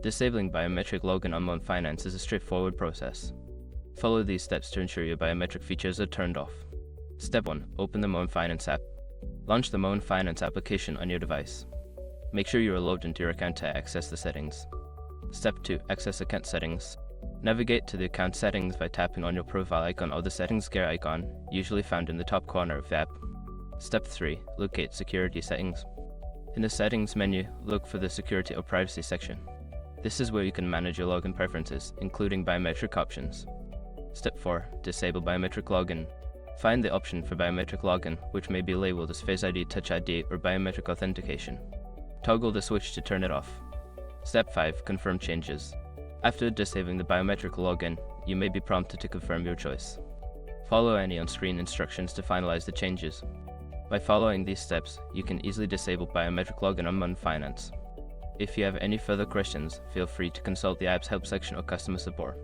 Disabling biometric login on Mon Finance is a straightforward process. Follow these steps to ensure your biometric features are turned off. Step 1. Open the Mon Finance app. Launch the Mon Finance application on your device. Make sure you are logged into your account to access the settings. Step 2. Access account settings. Navigate to the account settings by tapping on your profile icon or the settings gear icon, usually found in the top corner of the app. Step 3. Locate security settings. In the settings menu, look for the security or privacy section. This is where you can manage your login preferences, including biometric options. Step 4. Disable biometric login. Find the option for biometric login, which may be labeled as Face ID, Touch ID, or biometric authentication. Toggle the switch to turn it off. Step 5. Confirm changes. After disabling the biometric login, you may be prompted to confirm your choice. Follow any on-screen instructions to finalize the changes. By following these steps, you can easily disable biometric login on Mon Finance. If you have any further questions, feel free to consult the app's help section or customer support.